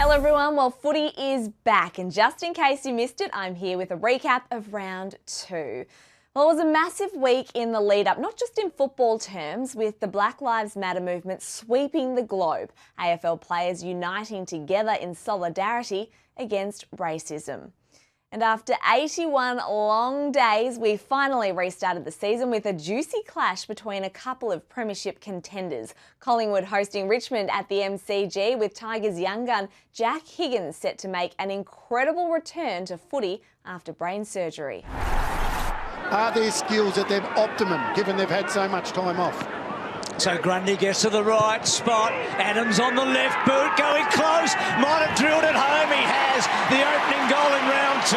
Hello everyone, well footy is back and just in case you missed it, I'm here with a recap of round 2. Well, it was a massive week in the lead up, not just in football terms, with the Black Lives Matter movement sweeping the globe, AFL players uniting together in solidarity against racism. And after 81 long days, we finally restarted the season with a juicy clash between a couple of premiership contenders. Collingwood hosting Richmond at the MCG with Tigers young gun Jack Higgins set to make an incredible return to footy after brain surgery. Are their skills at their optimum, given they've had so much time off? So Grundy gets to the right spot. Adams on the left boot, going close. Might have drilled it home. He has the opening goal in round 2.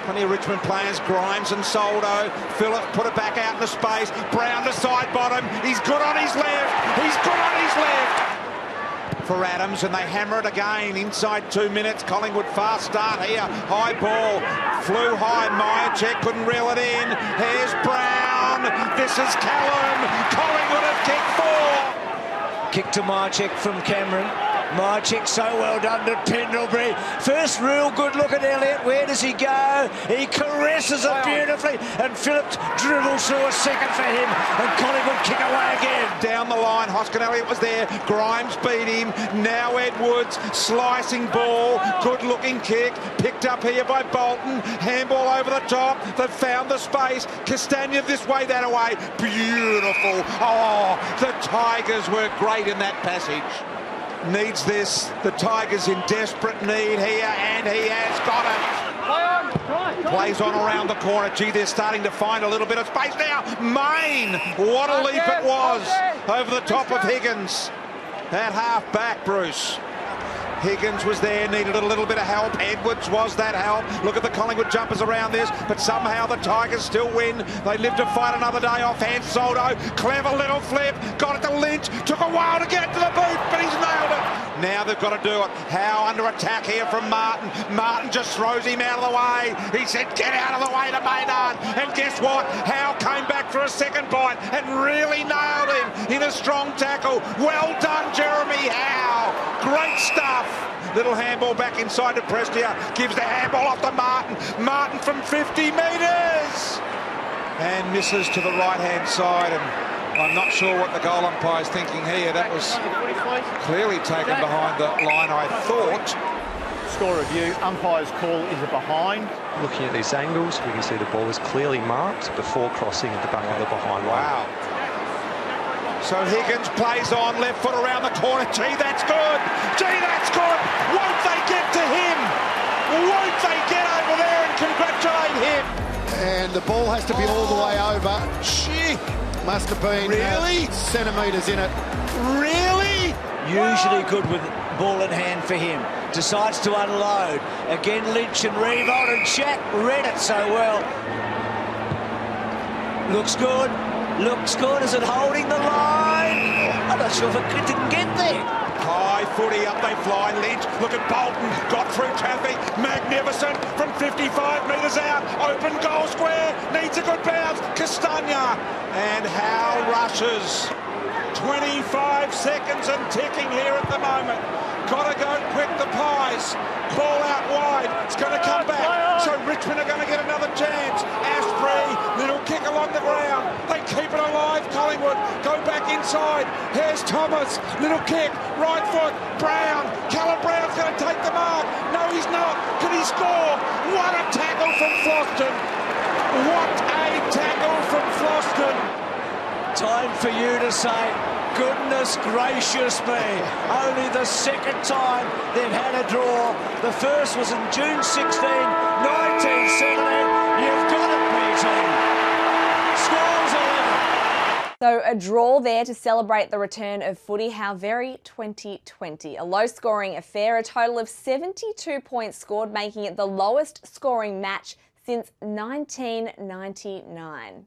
Plenty of Richmond players, Grimes and Soldo. Phillip put it back out into space. Brown to side bottom. He's good on his left. He's good on his left. For Adams, and they hammer it again inside 2 minutes. Collingwood fast start here. High ball. Flew high. Myercheck couldn't reel it in. Here's Brown. This is Callum. Collingwood have kicked 4. Kick to Myercheck from Cameron. Myercheck so well done to Pendlebury. First real good look at Elliott. Where does he go? He caresses it beautifully, and Phillips dribbles through a second for him, and Collingwood kick away again. Down the line, Hoskin Elliott was there. Grimes beat him. Now Edwards, slicing ball. Good looking kick. Picked up here by Bolton. Handball over the top. They've found the space. Castagna this way, that away. Beautiful. Oh, the Tigers were great in that passage. Needs this. The Tigers in desperate need here, and he has got it. Plays on around the corner. Gee, they're starting to find a little bit of space now. Main, what a leap it was over the top of Higgins. At half back, Bruce. Higgins was there, needed a little bit of help. Edwards was that help. Look at the Collingwood jumpers around this, but somehow the Tigers still win. They live to fight another day. Offhand Soldo, clever little flip, got it to Lynch, took a while to get to the boot, but he's nailed it. Now they've got to do it. Howe under attack here from Martin. Martin just throws him out of the way. He said, get out of the way to Maynard. And guess what? Howe came back for a second bite and really nailed him in a strong tackle. Well done, Jeremy Howe. Great stuff. Little handball back inside to Prestia. Gives the handball off to Martin. Martin from 50 metres. And misses to the right-hand side. And I'm not sure what the goal umpire's thinking here. That was clearly taken behind the line, I thought. Score review. Umpire's call is a behind. Looking at these angles, we can see the ball is clearly marked before crossing at the back of the behind line. Wow. So Higgins plays on, left foot around the corner. Gee, that's good. Gee, that's good. Won't they get to him? Won't they get over there and congratulate him? And the ball has to be all the way over. Gee. Must have been really centimetres in it. Really? Usually good with ball in hand for him. Decides to unload. Again, Lynch and Revolt, and Shaq read it so well. Looks good. Looks good. Is it holding the line? I'm not sure if it didn't get there. High footy, up they fly. Lynch, look at Bolton. Got through traffic. Magnificent from 55 metres out. Open goal square. Needs a good bounce. Castagna. And Howe rushes. 25 seconds and ticking here at the moment. Got to go quick, the Pies. Ball out wide. It's going to come back. So Richmond are going to get another chance. Asprey, little kick along the ground. They keep it alive, Collingwood. Go back inside. Here's Thomas. Little kick. Right foot. Brown. Callum Brown's going to take the mark. No, he's not. Can he score? What a tackle from Floston. What a tackle from Floston. Time for you to say, goodness gracious me. Only the second time they've had a draw. The first was in June 16, 1970. You've got it, BT. Scores 11. So a draw there to celebrate the return of footy. How very 2020. A low-scoring affair, a total of 72 points scored, making it the lowest scoring match since 1999.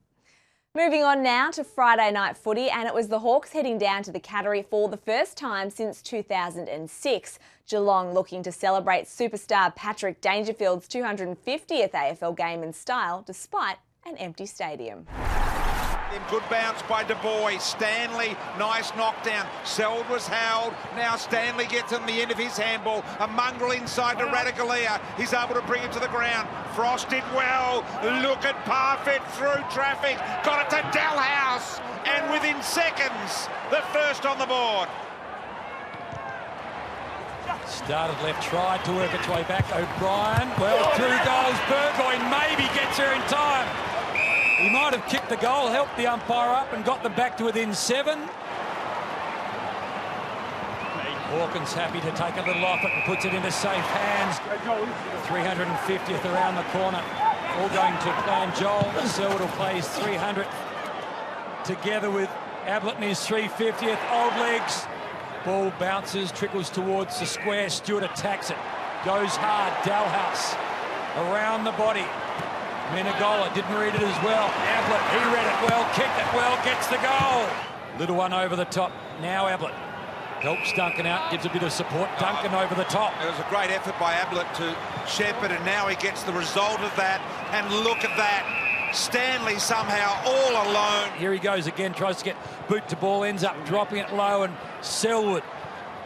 Moving on now to Friday night footy, and it was the Hawks heading down to the Cattery for the first time since 2006. Geelong looking to celebrate superstar Patrick Dangerfield's 250th AFL game in style despite an empty stadium. Good bounce by Du Bois. Stanley, nice knockdown. Seld was held. Now Stanley gets on the end of his handball. A mongrel inside to Radaglia. He's able to bring it to the ground. Frost did well. Look at Parfitt through traffic. Got it to Dalhouse. And within seconds, the first on the board. Started left, tried to work its way back. O'Brien, well, through goals. Burgoyne maybe gets her in time. He might have kicked the goal, helped the umpire up and got them back to within 7. Hawkins happy to take a little off it and puts it into safe hands. 350th around the corner. All going to plan Joel. Selwood will play his 300th together with Ablett in his 350th. Old legs. Ball bounces, trickles towards the square. Stewart attacks it. Goes hard. Dalhouse around the body. Menegola didn't read it as well. Ablett, he read it well, kicked it well, gets the goal. Little one over the top. Now Ablett helps Duncan out, gives a bit of support. Duncan over the top. It was a great effort by Ablett to shepherd, and now he gets the result of that. And look at that. Stanley somehow all alone. Here he goes again, tries to get boot to ball, ends up dropping it low, and Selwood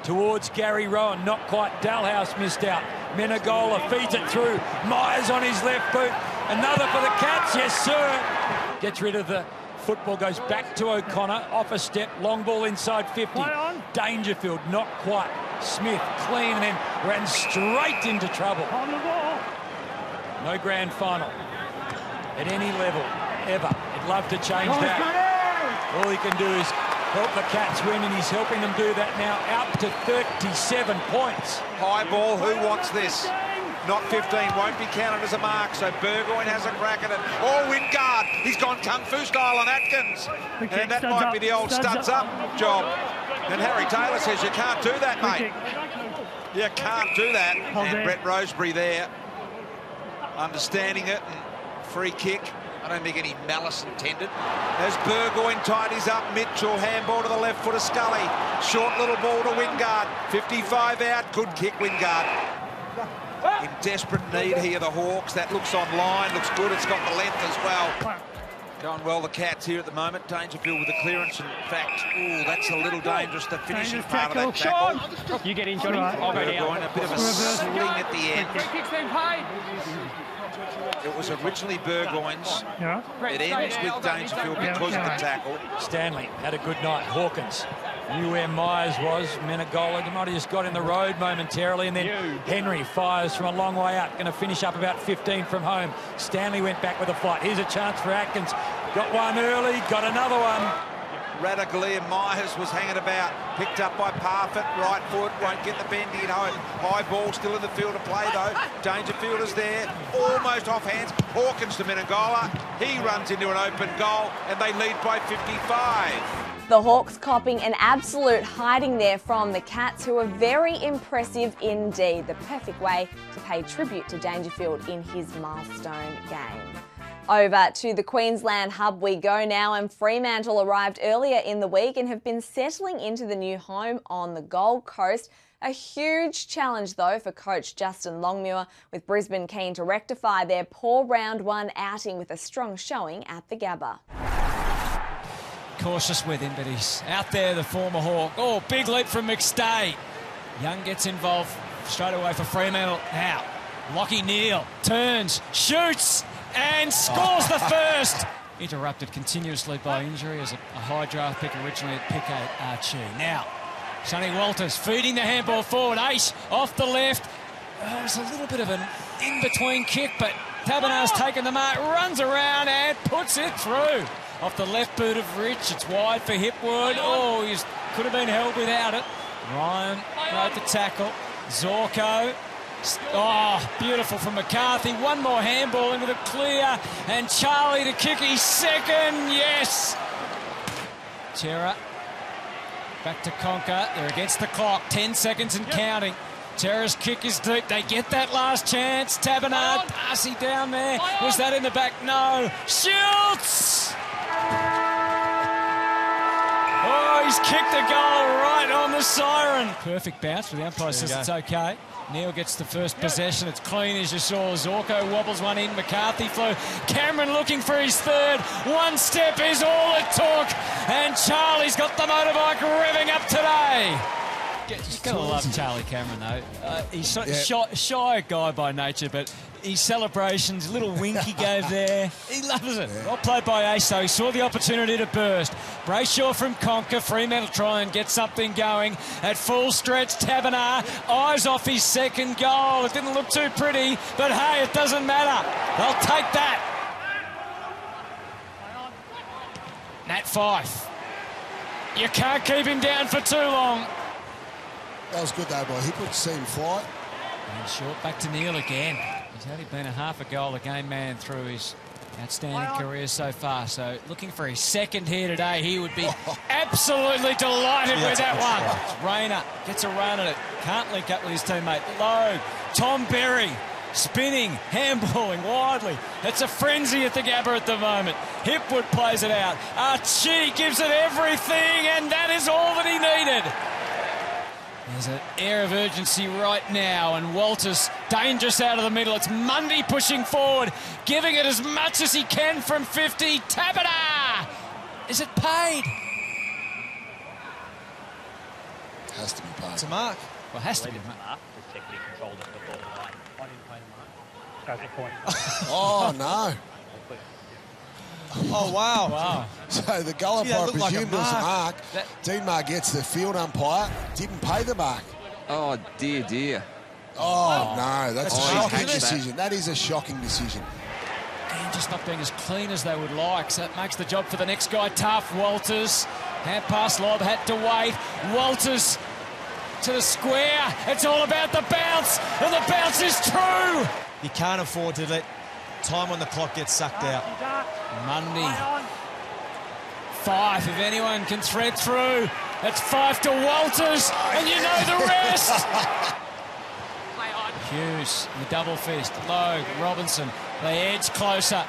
towards Gary Rowan, not quite. Dalhouse missed out. Menegola feeds it through. Myers on his left boot. Another for the Cats, yes sir. Gets rid of the football, goes back to O'Connor, off a step, long ball inside 50. Dangerfield, not quite. Smith, clean, and then ran straight into trouble. No grand final at any level, ever. He'd love to change that. All he can do is help the Cats win, and he's helping them do that now, out to 37 points. High ball, who wants this? Not 15, won't be counted as a mark, so Burgoyne has a crack at it. Oh, Wingard, he's gone Kung Fu style on Atkins. And that might be the old studs up job. And Harry Taylor says, you can't do that, mate. You can't do that. And Brett Rosebery there, understanding it, and free kick. I don't think any malice intended. As Burgoyne tidies up, Mitchell, handball to the left foot of Scully. Short little ball to Wingard. 55 out, good kick, Wingard. In desperate need here, the Hawks. That looks online, looks good. It's got the length as well. Going well, the Cats here at the moment. Dangerfield with the clearance. In fact, ooh, that's a little dangerous, the finishing part of that tackle. You get in, Johnny. I'll go down. A bit of a swing at the end. It was originally Burgoyne's. It ends with Dangerfield because of the tackle. Stanley had a good night. Hawkins knew where Myers was. Menegola might have just got in the road momentarily, and then Henry fires from a long way out. Going to finish up about 15 from home. Stanley went back with a flight. Here's a chance for Atkins. Got one early, got another one. Radaglia, Myers was hanging about, picked up by Parfitt, right foot, won't get the bend in home. High ball still in the field of play though. Dangerfield is there, almost off hands. Hawkins to Menegola, he runs into an open goal, and they lead by 55. The Hawks copping an absolute hiding there from the Cats, who are very impressive indeed. The perfect way to pay tribute to Dangerfield in his milestone game. Over to the Queensland hub we go now, and Fremantle arrived earlier in the week and have been settling into the new home on the Gold Coast. A huge challenge though for coach Justin Longmuir, with Brisbane keen to rectify their poor round one outing with a strong showing at the Gabba. Cautious with him, but he's out there, the former Hawk. Oh, big leap from McStay. Young gets involved straight away for Fremantle. Now, Lockie Neal turns, shoots, and scores the first. Interrupted continuously by injury as a high draft pick originally at pick 8, Archie. Now, Sonny Walters feeding the handball forward. Ace off the left. It was a little bit of an in-between kick, but Tabernar's taken the mark, runs around and puts it through. Off the left boot of Rich, it's wide for Hipwood. Oh, he could have been held without it. Ryan made the tackle. Zorko. Oh, beautiful from McCarthy. One more handball into the clear, and Charlie to kick his second. Yes. Terra back to Conker. They're against the clock. 10 seconds and counting. Terra's kick is deep. They get that last chance. Tabernard, Darcy down there. Was that in the back? No. Schultz! Oh, he's kicked the goal right on the the siren. Perfect bounce, but the umpire says it's okay. Neil gets the first possession. It's clean as you saw. Zorko wobbles one in. McCarthy flew. Cameron looking for his third. One step is all it took. And Charlie's got the motorbike revving up today. You've got to love Charlie Cameron, though. He's shy guy by nature, but his celebrations, little wink he gave there, he loves it. Well played by Ace, though. He saw the opportunity to burst. Brayshaw from Conker. Fremantle try and get something going. At full stretch, Taberner, eyes off his second goal. It didn't look too pretty, but hey, it doesn't matter. They'll take that. Nat Fyfe. You can't keep him down for too long. That was good though, boy. He could see him fly. And short back to Neil again. He's only been a half a goal a game man through his outstanding career so far. So looking for his second here today. He would be absolutely delighted with that one. Rayner gets a run at it. Can't link up with his teammate. Lowe. Tom Berry spinning, handballing widely. It's a frenzy at the Gabba at the moment. Hipwood plays it out. Archie gives it everything, and that is all that he needed. There's an air of urgency right now, and Walters dangerous out of the middle. It's Mundy pushing forward, giving it as much as he can from 50. Taberner! Is it paid? Has to be paid. It's a mark. Well, it has to be a mark. Oh, no. Oh, wow. So the goal umpire presumed it was a mark. Dean gets the field umpire. Didn't pay the mark. Oh, dear. Oh, no. That's a shocking decision. That is a shocking decision. And just not being as clean as they would like. So that makes the job for the next guy tough. Walters. Hand pass lob, had to wait. Walters to the square. It's all about the bounce. And the bounce is true. You can't afford to let time on the clock get sucked out. Mundy. Fyfe, if anyone can thread through. It's Fyfe to Walters, and you know the rest. Hughes, the double fist. Lowe, Robinson, they edge closer.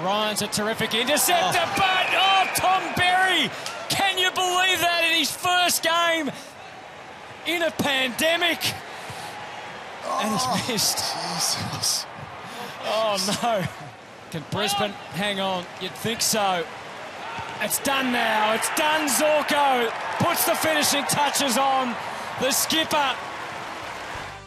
Ryan's a terrific interceptor, but Tom Berry! Can you believe that in his first game in a pandemic? And he's missed. Jesus. Oh, no. Can Brisbane hang on? You'd think so. It's done now. It's done. Zorko puts the finishing touches on. The skipper.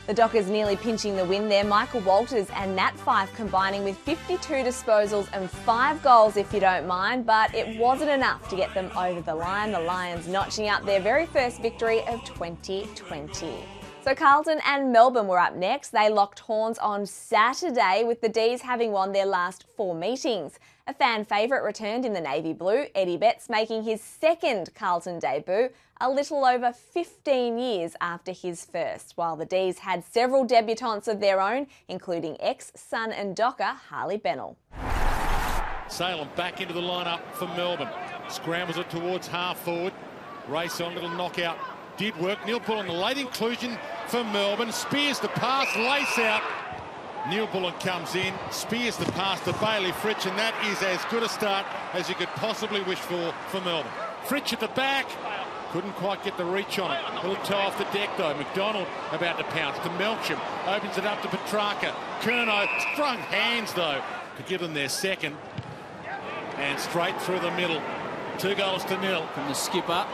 The Dockers nearly pinching the win there. Michael Walters and Nat Fyfe combining with 52 disposals and 5 goals, if you don't mind, but it wasn't enough to get them over the line. The Lions notching out their very first victory of 2020. So Carlton and Melbourne were up next. They locked horns on Saturday, with the D's having won their last 4 meetings. A fan favourite returned in the navy blue, Eddie Betts making his second Carlton debut, a little over 15 years after his first, while the D's had several debutants of their own, including ex-Sun and Docker Harley Bennell. Salem back into the lineup for Melbourne. Scrambles it towards half forward. Race on, little knockout. Did work. Neil Bullen, the late inclusion for Melbourne. Spears the pass, lace out. Neil Bullen comes in, spears the pass to Bailey Fritsch, and that is as good a start as you could possibly wish for Melbourne. Fritsch at the back. Couldn't quite get the reach on it. A little toe off the deck, though. McDonald about to pounce to Melksham. Opens it up to Petrarca. Curnow, strong hands, though, to give them their second. And straight through the middle. 2 goals to 0. From the skipper.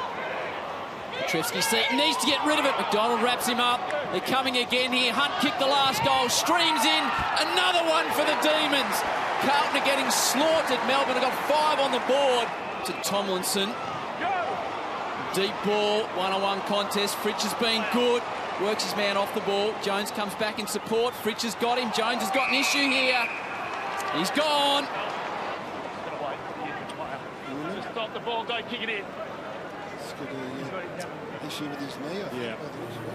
Petrevsky needs to get rid of it. McDonald wraps him up. They're coming again here. Hunt kicked the last goal. Streams in. Another one for the Demons. Carlton are getting slaughtered. Melbourne have got 5 on the board. To Tomlinson. Deep ball. One-on-one contest. Fritsch has been good. Works his man off the ball. Jones comes back in support. Fritsch has got him. Jones has got an issue here. He's gone. Just stop the ball. Don't kick it in. Issue with his knee. Yeah,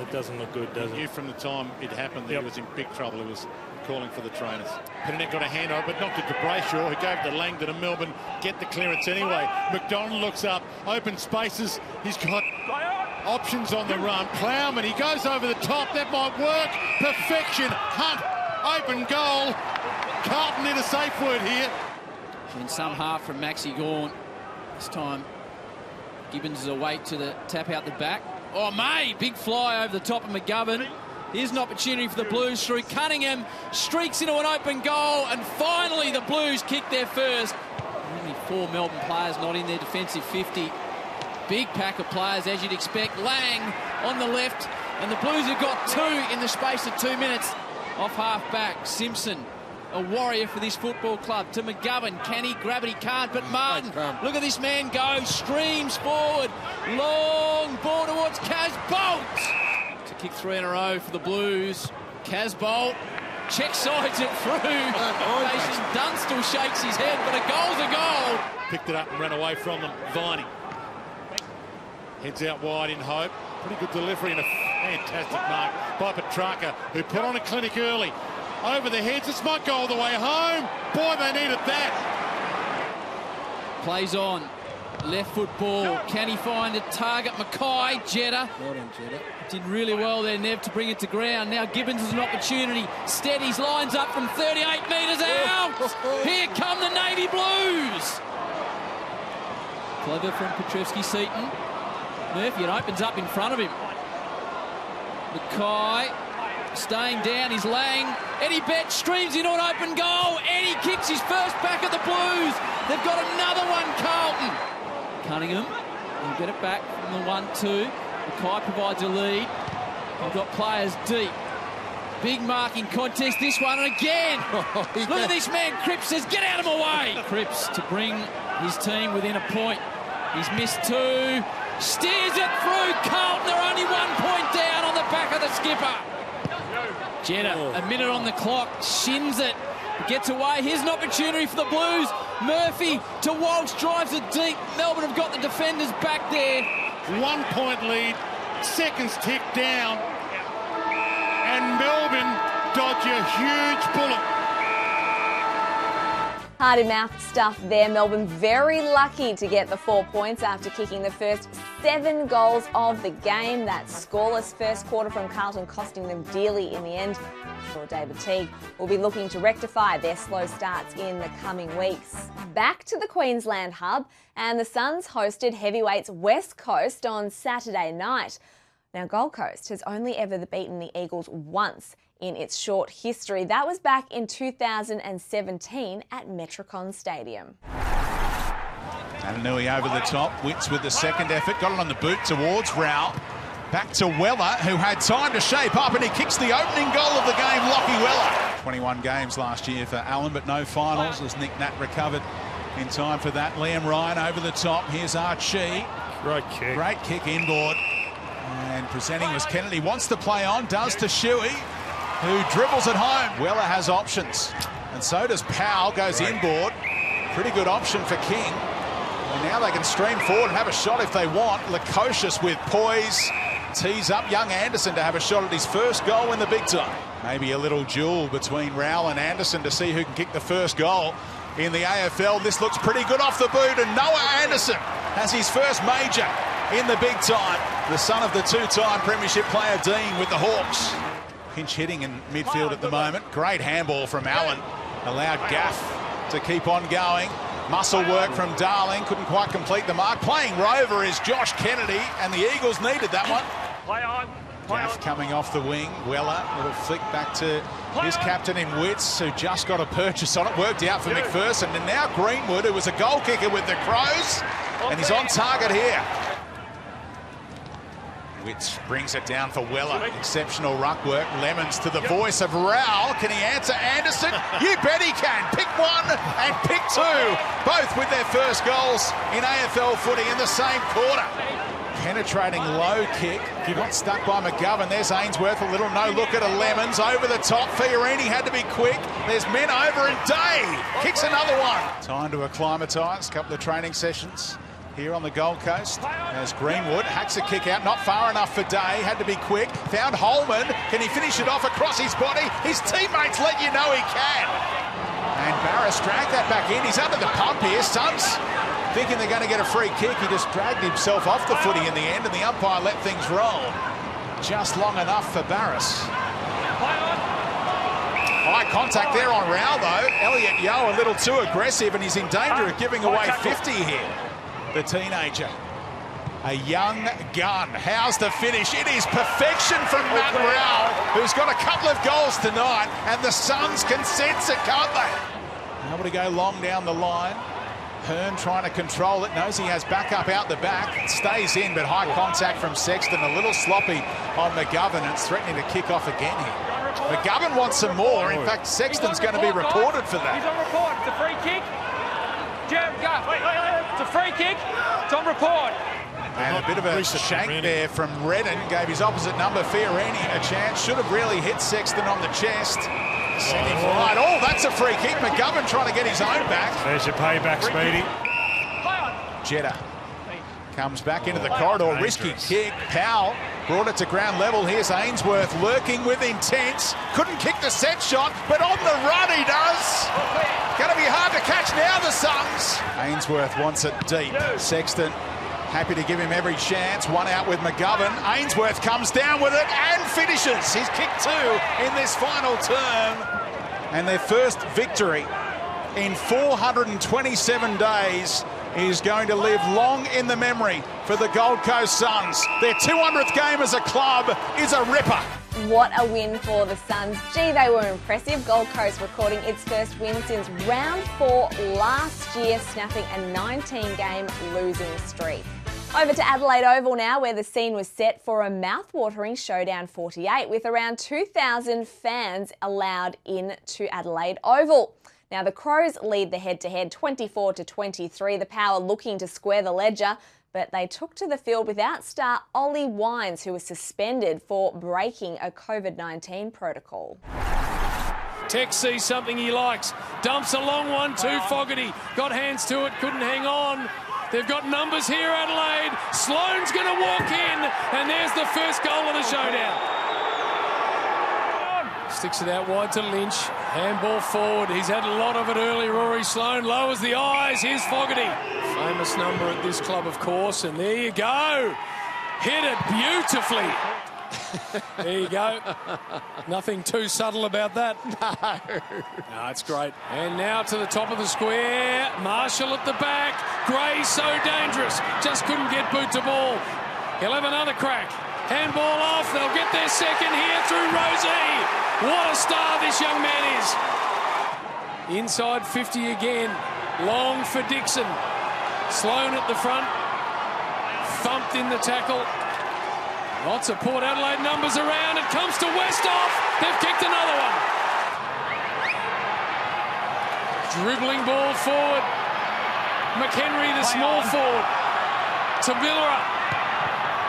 it doesn't look good, does it? He knew from the time it happened that he was in big trouble. He was calling for the trainers. Pettinet got a hand over, but knocked it to Brayshaw, who gave it to Langdon, and Melbourne get the clearance anyway. McDonald looks up, open spaces. He's got options on the run. Plowman, he goes over the top. That might work. Perfection. Hunt, open goal. Carlton need a safe word here. In some half from Maxi Gawn. This time Gibbons is away to the tap out the back. Oh, May, big fly over the top of McGovern. Here's an opportunity for the Blues through Cunningham. Streaks into an open goal, and finally the Blues kick their first. Only 4 Melbourne players not in their defensive 50. Big pack of players, as you'd expect. Lang on the left, and the Blues have got 2 in the space of 2 minutes. Off half-back, Simpson, a warrior for this football club, to McGovern. Can he grab it? He can't, but Martin, look at this man go, streams forward. Long ball towards Casbolt. To kick 3 in a row for the Blues. Casbolt check sides it through. Mason Dunstall shakes his head, but a goal's a goal. Picked it up and ran away from them. Viney heads out wide in hope. Pretty good delivery and a fantastic mark by Petrarca, who put on a clinic early. Over the heads, it's might go all the way home. Boy, they needed that. Plays on. Left foot ball. Can he find a target? Mackay, Jetta. Well done, Jetta. Did really well there, Nev, to bring it to ground. Now Gibbons has an opportunity. Steadies, lines up from 38 metres out. Here come the Navy Blues. Clever from Petrevski-Seaton. Murphy, it opens up in front of him. Mackay staying down, is Lang. Eddie Bett streams into an open goal. Eddie kicks his first back at the Blues. They've got another one, Carlton. Cunningham will get it back from the 1-2. Mackay provides a lead. They've got players deep. Big marking contest, this one, and again. Look at this man, Cripps says, get out of my way. Cripps to bring his team within a point. He's missed 2. Steers it through. Carlton are only 1 point down on the back of the skipper. Jetta, a minute on the clock, shins it. Gets away. Here's an opportunity for the Blues. Murphy to Walsh, drives it deep. Melbourne have got the defenders back there. 1 point lead, seconds tick down, and Melbourne dodge a huge bullet. Heart-in-mouth stuff there. Melbourne very lucky to get the 4 points after kicking the first 7 goals of the game. That scoreless first quarter from Carlton costing them dearly in the end. Sure, David Teague will be looking to rectify their slow starts in the coming weeks. Back to the Queensland hub, and the Suns hosted heavyweights West Coast on Saturday night. Now, Gold Coast has only ever beaten the Eagles once in its short history. That was back in 2017 at Metricon Stadium. Alanui over the top, Witts with the second effort, got it on the boot towards Rao. Back to Weller, who had time to shape up, and he kicks the opening goal of the game, Lockie Weller. 21 games last year for Allen, but no finals as Nick Nat recovered in time for that. Liam Ryan over the top, here's Archie. Great kick. Great kick inboard. And presenting was Kennedy, wants to play on, does to Shuey, who dribbles it home. Weller has options, and so does Powell, goes inboard. Pretty good option for King. And now they can stream forward and have a shot if they want. Lukosius with poise, tees up young Anderson to have a shot at his first goal in the big time. Maybe a little duel between Rowell and Anderson to see who can kick the first goal in the AFL. This looks pretty good off the boot, and Noah Anderson has his first major in the big time. The son of the 2-time premiership player Dean with the Hawks. Pinch hitting in midfield at the moment. Great handball from Allen. Allowed Gaff to keep on going. Muscle work from Darling. Couldn't quite complete the mark. Playing rover is Josh Kennedy, and the Eagles needed that one. Gaff coming off the wing. Weller, little flick back to his captain in Witts, who just got a purchase on it. Worked out for McPherson. And now Greenwood, who was a goal kicker with the Crows. And he's on target here. Witts brings it down for Weller. Exceptional ruck work. Lemons to the voice of Rowell. Can he answer Anderson? You bet he can. Pick 1 and pick 2. Both with their first goals in AFL footy in the same quarter. Penetrating low kick. Not stuck by McGovern. There's Ainsworth. A little no look at a Lemons. Over the top. Fiorini had to be quick. There's men over, and Day kicks another one. Time to acclimatise. Couple of training sessions here on the Gold Coast. As Greenwood hacks a kick out, not far enough for Day, had to be quick. Found Holman. Can he finish it off across his body? His teammates let you know he can. And Barris dragged that back in. He's under the pump here. Suns thinking they're going to get a free kick. He just dragged himself off the footy in the end, and the umpire let things roll. Just long enough for Barris. High contact there on Rowell, though. Elliot Yeo a little too aggressive, and he's in danger of giving away 50 here. The teenager. A young gun. How's the finish? It is perfection from Matt Rowell, who's got a couple of goals tonight, and the Suns can sense it, can't they? Able to go long down the line. Hearn trying to control it, knows he has backup out the back. It stays in, but high contact from Sexton. A little sloppy on McGovern, and it's threatening to kick off again here. McGovern wants some more. In fact, Sexton's going to be reported for that. He's on report. It's a free kick. It's a free kick. It's on report. And a bit of a shank there from Redden. Gave his opposite number, Fiorini, a chance. Should have really hit Sexton on the chest. Sent him right. Oh, that's a free kick. McGovern trying to get his own back. There's your payback, Speedy. Jetta comes back into the corridor. Risky kick. Powell brought it to ground level. Here's Ainsworth lurking with intent. Couldn't kick the set shot, but on the run he does. Going to be hard to catch now, the Suns. Ainsworth wants it deep. Sexton happy to give him every chance. One out with McGovern. Ainsworth comes down with it and finishes. He's kicked 2 in this final term. And their first victory in 427 days is going to live long in the memory for the Gold Coast Suns. Their 200th game as a club is a ripper. What a win for the Suns. Gee, they were impressive. Gold Coast recording its first win since round 4 last year, snapping a 19-game losing streak. Over to Adelaide Oval now, where the scene was set for a mouth-watering showdown 48 with around 2,000 fans allowed into Adelaide Oval. Now, the Crows lead the head-to-head 24-23, the Power looking to square the ledger, but they took to the field without star Ollie Wines, who was suspended for breaking a COVID-19 protocol. Tex sees something he likes, dumps a long one to Fogarty, got hands to it, couldn't hang on. They've got numbers here, Adelaide. Sloane's going to walk in, and there's the first goal of the showdown. Sticks it out wide to Lynch. Handball forward. He's had a lot of it early. Rory Sloane lowers the eyes. Here's Fogarty. Famous number at this club, of course. And there you go. Hit it beautifully. There you go. Nothing too subtle about that. No, it's great. And now to the top of the square. Marshall at the back. Gray so dangerous. Just couldn't get boot to ball. He'll have another crack. Handball off. They'll get their second here through Rosie. What a star this young man is. Inside 50 again. Long for Dixon. Sloane at the front. Thumped in the tackle. Lots of Port Adelaide numbers around. It comes to Westhoff. They've kicked another one. Dribbling ball forward. McHenry, the small forward. To Miller.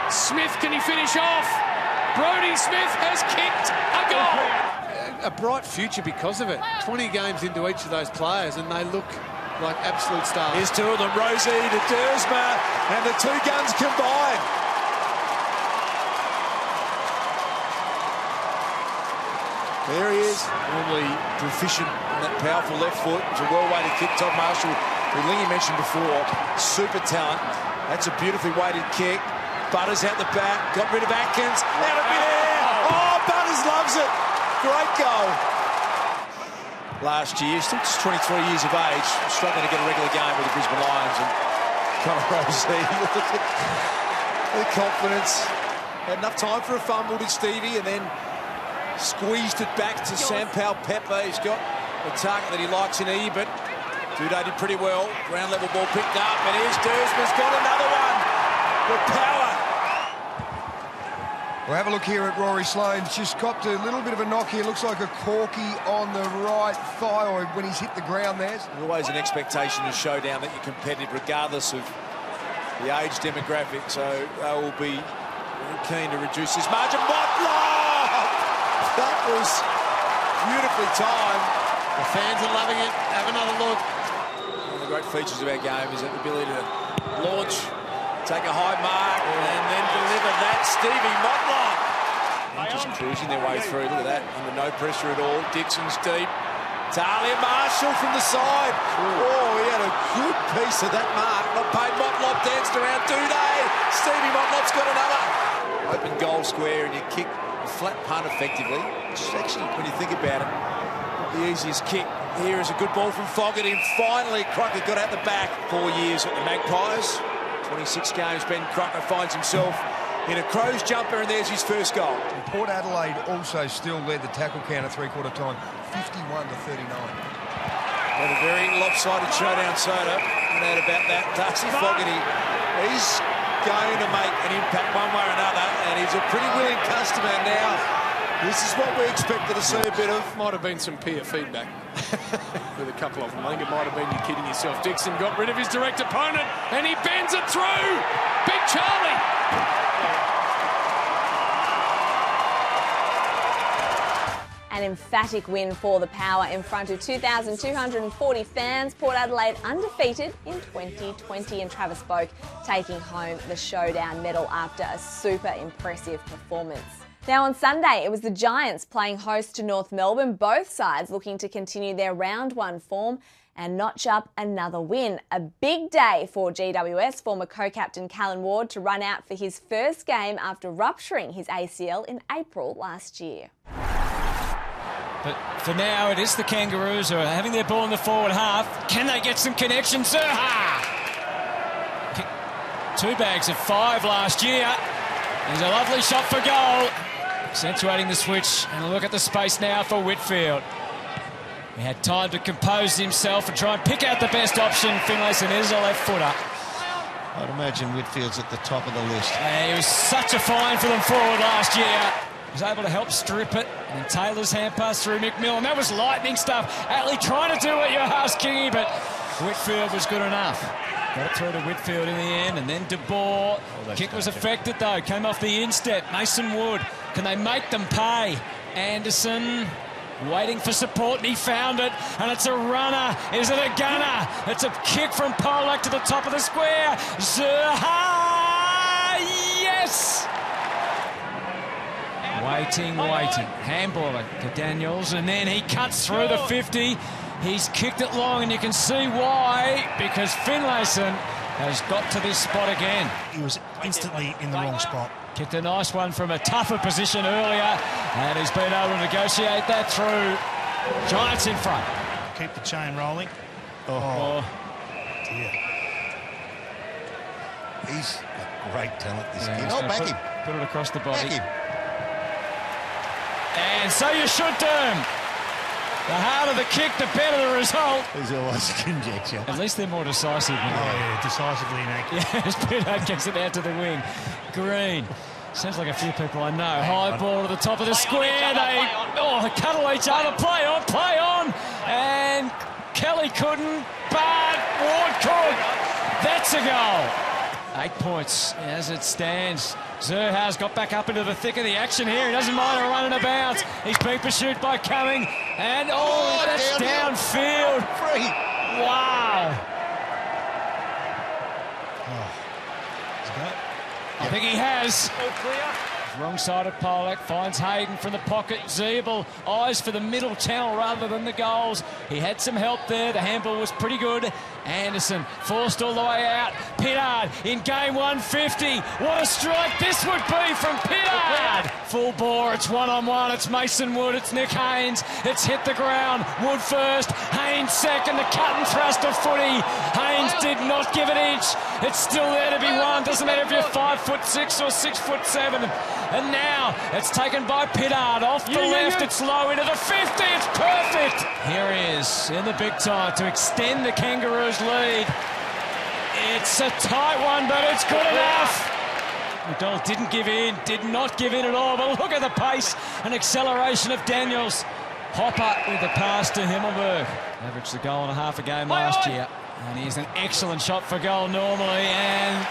Smith, can he finish off? Brodie Smith has kicked a goal. A bright future because of it. 20 games into each of those players, and they look like absolute stars. Here's 2 of them, Rosie to Dersma, and the 2 guns combined. There he is, normally proficient in that powerful left foot. It's a well-weighted kick. Todd Marshall, who Lingy mentioned before, super talent. That's a beautifully weighted kick. Butters out the back, got rid of Atkins, out of midair. Oh, Butters loves it. Great goal. Last year, still just 23 years of age, struggling to get a regular game with the Brisbane Lions. And Connor Rosie, look at the confidence. Had enough time for a fumble, did Stevie, and then squeezed it back to Sampao Pepper. He's got a target that he likes in E, but Duday did pretty well. Ground level ball picked up, and here's Dersma's got another one. The power. We'll have a look here at Rory Sloane's just copped a little bit of a knock here. Looks like a corky on the right thigh, or when he's hit the ground there. There's always an expectation in a showdown that you're competitive regardless of the age demographic, so they will be keen to reduce this margin. That was beautifully timed. The fans are loving it. Have another look. One of the great features of our game is the ability to launch, take a high mark, and then deliver that. Stevie Motlop just cruising their way through. Look at that, under no pressure at all. Dixon's deep. Talia Marshall from the side. Oh, he had a good piece of that mark. Not paid. Motlop danced around Duday. Stevie Motlop's got another. Open goal square, and you kick a flat punt effectively. Which is actually, when you think about it, the easiest kick. Here is a good ball from Fogarty, and finally Crockett got out the back. 4 years at the Magpies. 26 games, Ben Crocker finds himself in a Crows jumper, and there's his first goal. And Port Adelaide also still led the tackle count at three-quarter time, 51-39. Had a very lopsided showdown, Soda. No doubt about that. Darcy Fogarty, he's going to make an impact one way or another, and he's a pretty willing customer now. This is what we expected to see a bit of. Might have been some peer feedback with a couple of them. I think it might have been, you're kidding yourself. Dixon got rid of his direct opponent, and he bends it through. Big Charlie. An emphatic win for the Power in front of 2,240 fans. Port Adelaide undefeated in 2020, and Travis Boak taking home the showdown medal after a super impressive performance. Now on Sunday, it was the Giants playing host to North Melbourne, both sides looking to continue their round one form and notch up another win. A big day for GWS former co-captain Callan Ward to run out for his first game after rupturing his ACL in April last year. But for now, it is the Kangaroos who are having their ball in the forward half. Can they get some connection? Zerha! 2 bags of 5 last year. There's a lovely shot for goal. Accentuating the switch, and a look at the space now for Whitfield. He had time to compose himself and try and pick out the best option. Finlayson is a left footer. I'd imagine Whitfield's at the top of the list. He was such a find for them forward last year. He was able to help strip it, and then Taylor's hand pass through McMillan. That was lightning stuff. Atley trying to do what you asked, Kingy, but Whitfield was good enough. Got it through to Whitfield in the end, and then De Boer. Kick was affected though, came off the instep. Mason Wood, can they make them pay? Anderson waiting for support, and he found it, and it's a runner. Is it a gunner? It's a kick from Pollock to the top of the square. Zerha! Yes! Waiting. Handball to Daniels, and then he cuts through the 50. He's kicked it long, and you can see why, because Finlayson has got to this spot again. He was instantly in the wrong spot. Kicked a nice one from a tougher position earlier, and he's been able to negotiate that through. Giants in front. Keep the chain rolling. Oh. Dear. He's a great talent, this kid. Oh, back him. Put it across the body. Back him. And so you should do him. The harder the kick, the better the result. There's always a conjecture. At least they're more decisive. Decisively inaccurate. Yes, Bidard gets it out to the wing. Green. Sounds like a few people I know. High ball to the top of the square. They cuddle each other. Play on. And Kelly couldn't, but Ward could. That's a goal. 8 points as it stands. Zerha's got back up into the thick of the action here. He doesn't mind a run and a bounce. He's being pursued by Cumming. And, that's downfield. Free. Wow. I think he has. Wrong side of Pollock, finds Hayden from the pocket. Zeeble, eyes for the middle channel rather than the goals. He had some help there. The handball was pretty good. Anderson forced all the way out. Pittard in game 150. What a strike this would be from Pittard. Full bore, it's one-on-one. It's Mason Wood, it's Nick Haynes. It's hit the ground. Wood first, Haynes second. The cut and thrust of footy. Haynes did not give an inch. It's still there to be won. Doesn't matter if you're 5'6" or 6'7". And now it's taken by Pittard off the left. It's low into the 50. It's perfect. Here he is in the big time to extend the Kangaroos' lead. It's a tight one, but it's good enough. McDonald did not give in at all. But look at the pace and acceleration of Daniels. Hopper with the pass to Himmelberg. Averaged a goal and a half a game last year. And he's an excellent shot for goal normally. And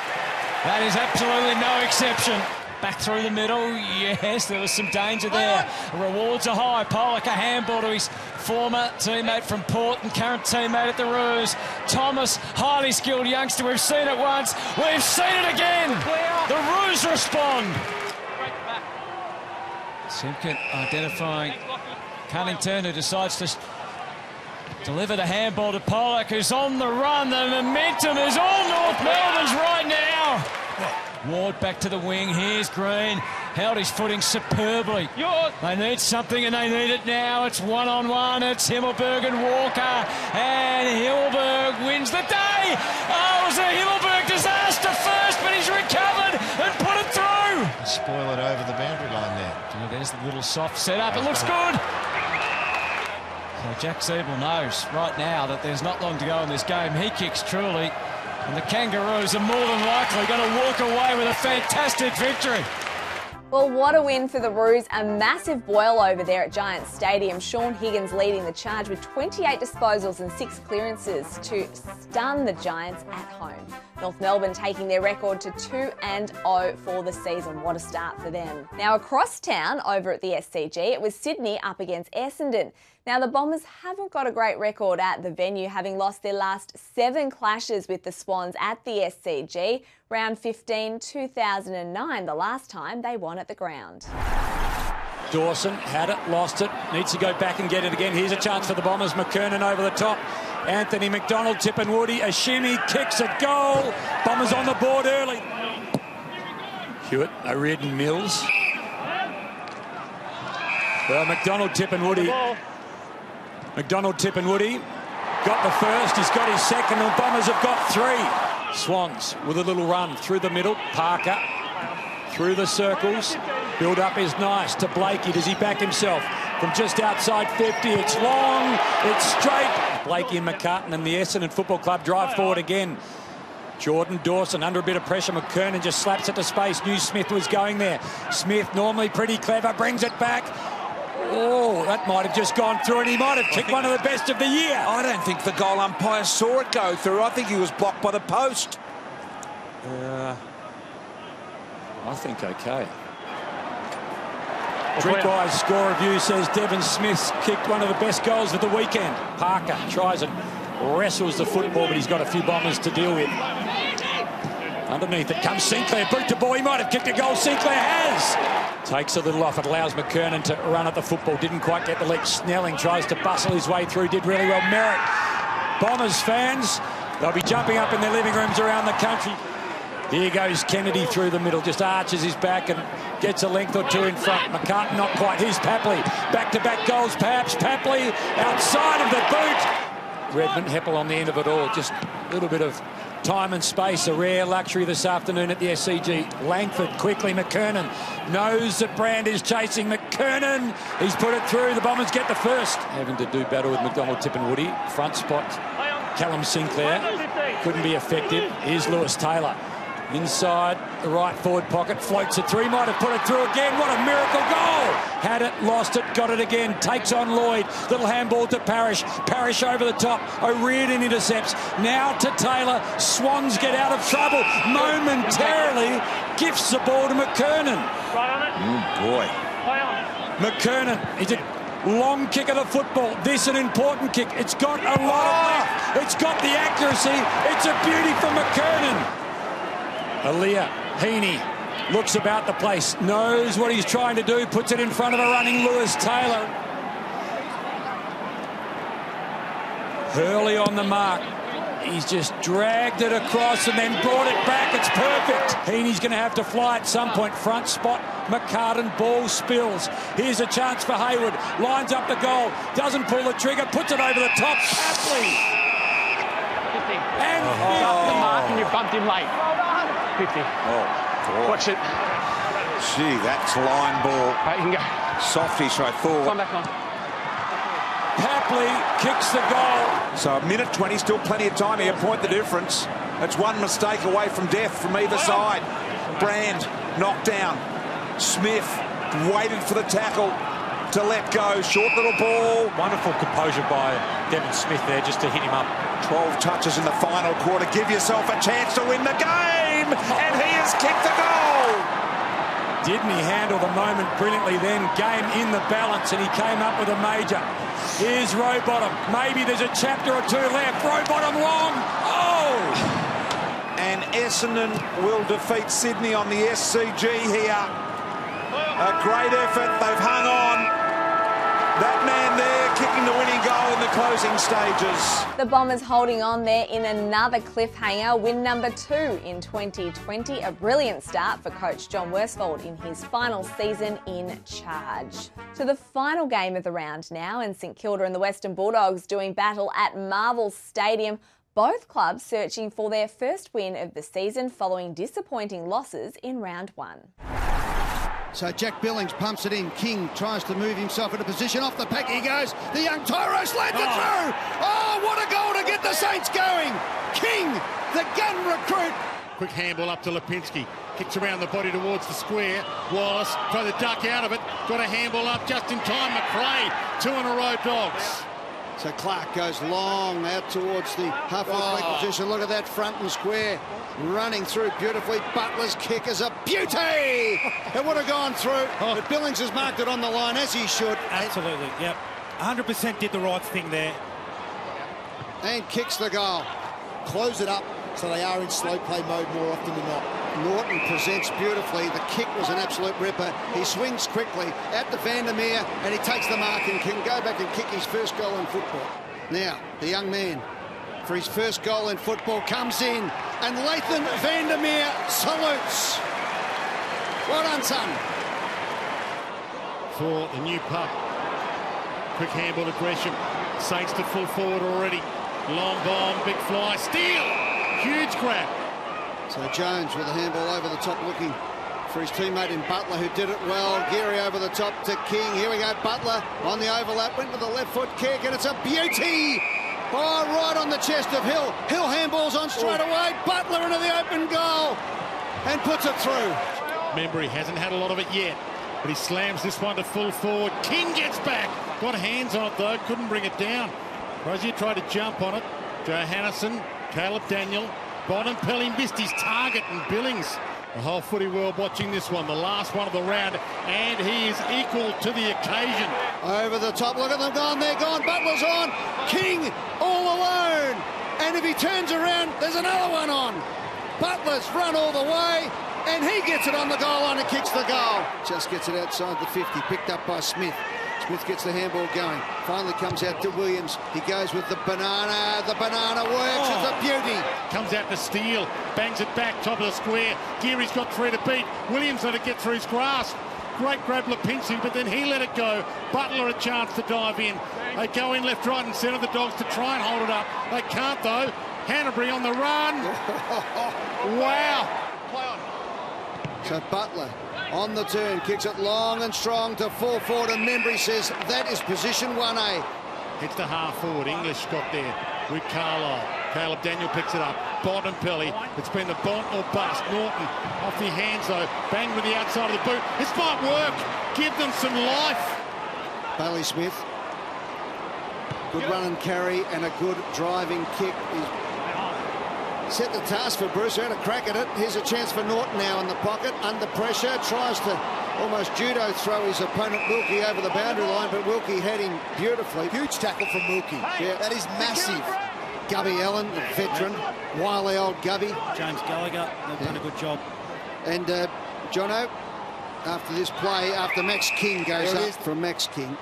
that is absolutely no exception. Back through the middle, yes, there was some danger there. Rewards are high. Pollock a handball to his former teammate from Port and current teammate at the Roos. Thomas, highly skilled youngster. We've seen it once. We've seen it again. The Roos respond. Simpkin identifying Cunnington, who decides to deliver the handball to Pollock, who's on the run. The momentum is all North Melbourne's right now. Ward back to the wing. Here's Green. Held his footing superbly. They need something, and they need it now. It's one-on-one. It's Himmelberg and Walker. And Himmelberg wins the day. Oh, it was a Himmelberg disaster spoil it over the boundary line there. Yeah, there's the little soft setup. It looks good. So Jack Siebel knows right now that there's not long to go in this game. He kicks truly, and the Kangaroos are more than likely going to walk away with a fantastic victory. Well, what a win for the Roos. A massive boil over there at Giants Stadium. Sean Higgins leading the charge with 28 disposals and 6 clearances to stun the Giants at home. North Melbourne taking their record to 2-0 for the season. What a start for them. Now across town over at the SCG, it was Sydney up against Essendon. Now the Bombers haven't got a great record at the venue, having lost their last 7 clashes with the Swans at the SCG. Round 15, 2009, the last time they won at the ground. Dawson had it, lost it, needs to go back and get it again. Here's a chance for the Bombers. McKernan over the top. Anthony McDonald, Tippenwoody, a shimmy, kicks a goal. Bombers on the board early. Hewitt, O'Riordan, Mills. Well, McDonald, Tippenwoody got the first, he's got his second, and the Bombers have got 3. Swans with a little run through the middle. Parker through the circles. Build up is nice to Blakey. Does he back himself from just outside 50? It's long, it's straight. Blakey and McCartan and the Essendon Football Club drive forward again. Jordan Dawson under a bit of pressure. McKernan just slaps it to space. Knew Smith was going there. Smith, normally pretty clever, brings it back. Oh, that might have just gone through, and he might have kicked one of the best of the year. I don't think the goal umpire saw it go through. I think he was blocked by the post. I think okay. Drinkwise score review says Devon Smith's kicked one of the best goals of the weekend. Parker tries and wrestles the football, but he's got a few Bombers to deal with. Underneath it comes Sinclair, boot to ball, he might have kicked a goal, Sinclair has! Takes a little off, it allows McKernan to run at the football, didn't quite get the leg. Snelling tries to bustle his way through, did really well. Merritt, Bombers fans, they'll be jumping up in their living rooms around the country. Here goes Kennedy through the middle, just arches his back and gets a length or 2 in front. McCartan not quite, here's Papley, back-to-back goals perhaps, Papley outside of the boot. Redmond, Heppel on the end of it all, just a little bit of time and space, a rare luxury this afternoon at the SCG. Langford quickly, McKernan knows that Brand is chasing McKernan. He's put it through, the Bombers get the first. Having to do battle with McDonald, Tippenwoody. Front spot, Callum Sinclair. Couldn't be effective. Here's Lewis Taylor. Inside the right forward pocket, floats it through, might have put it through again. What a miracle goal! Had it, lost it, got it again, takes on Lloyd. Little handball to Parrish. Parrish over the top. O'Riordan intercepts. Now to Taylor. Swans get out of trouble. Momentarily gifts the ball to McKernan. Oh boy. McKernan, it's a long kick of the football. This an important kick. It's got a lot of length. It's got the accuracy. It's a beauty from McKernan. Aaliyah, Heaney looks about the place, knows what he's trying to do, puts it in front of a running Lewis Taylor. Hurley on the mark. He's just dragged it across and then brought it back. It's perfect. Heaney's going to have to fly at some point. Front spot, McCartan, ball spills. Here's a chance for Hayward. Lines up the goal, doesn't pull the trigger, puts it over the top. Apley. And the mark and you bumped him late. 50. Oh, watch it. Gee, that's line ball. Right, you can go. Softish, I thought. Come back on. Papley kicks the goal. So a minute 20, still plenty of time here. Point the difference. It's one mistake away from death from either side. Brand knocked down. Smith waited for the tackle to let go. Short little ball. Wonderful composure by Devon Smith there just to hit him up. 12 touches in the final quarter. Give yourself a chance to win the game. And he has kicked the goal. Didn't he handle the moment brilliantly then? Game in the balance and he came up with a major. Here's Rowbottom. Maybe there's a chapter or 2 left. Rowbottom long. Oh! And Essendon will defeat Sydney on the SCG here. A great effort. They've hung on. That man there kicking the winning goal in the closing stages. The Bombers holding on there in another cliffhanger, win number 2 in 2020. A brilliant start for coach John Worsfold in his final season in charge. To the final game of the round now, and St Kilda and the Western Bulldogs doing battle at Marvel Stadium. Both clubs searching for their first win of the season following disappointing losses in round 1. So Jack Billings pumps it in. King tries to move himself into position. Off the pack he goes. The young Tyro slams it through. Oh, what a goal to get the Saints going. King, the gun recruit. Quick handball up to Lipinski. Kicks around the body towards the square. Wallace tried to duck out of it. Got a handball up just in time. McRae, 2 in a row, Dogs. So Clark goes long out towards the halfway back position. Look at that front and square. Running through beautifully. Butler's kick is a beauty. It would have gone through, but Billings has marked it on the line, as he should. Absolutely, yep. 100% did the right thing there. And kicks the goal. Close it up so they are in slow play mode more often than not. Norton presents beautifully. The kick was an absolute ripper. He swings quickly out to Vandermeer, and he takes the mark and can go back and kick his first goal in football. Now, the young man, for his first goal in football, comes in, and Lathan Vandermeer salutes. Well done, son. For the new pup. Quick handball to Gresham. Saints to full forward already. Long bomb, big fly, steal! Huge grab. So Jones with a handball over the top, looking for his teammate in Butler, who did it well. Geary over the top to King. Here we go, Butler on the overlap, went with the left foot kick, and it's a beauty! Oh, right on the chest of Hill. Hill handballs on straight away. Butler into the open goal and puts it through. Remember, he hasn't had a lot of it yet, but he slams this one to full forward. King gets back. Got hands on it, though. Couldn't bring it down. Rozier tried to jump on it. Johannesson, Caleb Daniel, Bontempelli missed his target, and Billings. The whole footy world watching this one, the last one of the round, and he is equal to the occasion. Over the top, look at them gone, they're gone, Butler's on, King all alone, and if he turns around, there's another one on. Butler's run all the way, and he gets it on the goal line and kicks the goal. Just gets it outside the 50, picked up by Smith. Smith gets the handball going, finally comes out to Williams. He goes with the banana works, it's a beauty. Comes out to steal, bangs it back, top of the square. Geary's got 3 to beat. Williams let it get through his grasp. Great grab Lipinski, but then he let it go. Butler a chance to dive in. They go in left, right and centre, the Dogs, to try and hold it up. They can't though. Hanbury on the run. Wow. So Butler on the turn, kicks it long and strong to full forward, and Membry says that is position 1A. Hits to half forward. English got there with Carlisle. Caleb Daniel picks it up. Bontempelli. It's been the Bont or bust. Norton off the hands though. Bang with the outside of the boot. This might work. Give them some life. Bailey Smith. Good run and carry and a good driving kick. He's set the task for Bruce, had a crack at it. Here's a chance for Norton now in the pocket, under pressure, tries to almost judo throw his opponent Wilkie over the boundary line, but Wilkie had him beautifully. Huge tackle from Wilkie. Yeah, that is massive. Gubby Allen, the veteran, wily old Gubby. James Gallagher, they've done a good job. And Jono, after this play, after Max King goes up from Max King,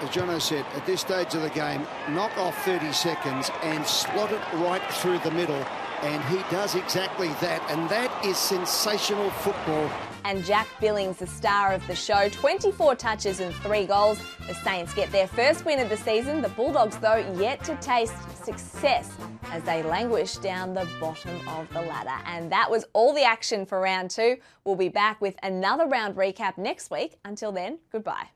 as Jono said, at this stage of the game, knock off 30 seconds and slot it right through the middle. And he does exactly that, and that is sensational football. And Jack Billings, the star of the show, 24 touches and 3 goals. The Saints get their first win of the season. The Bulldogs, though, yet to taste success as they languish down the bottom of the ladder. And that was all the action for round 2. We'll be back with another round recap next week. Until then, goodbye.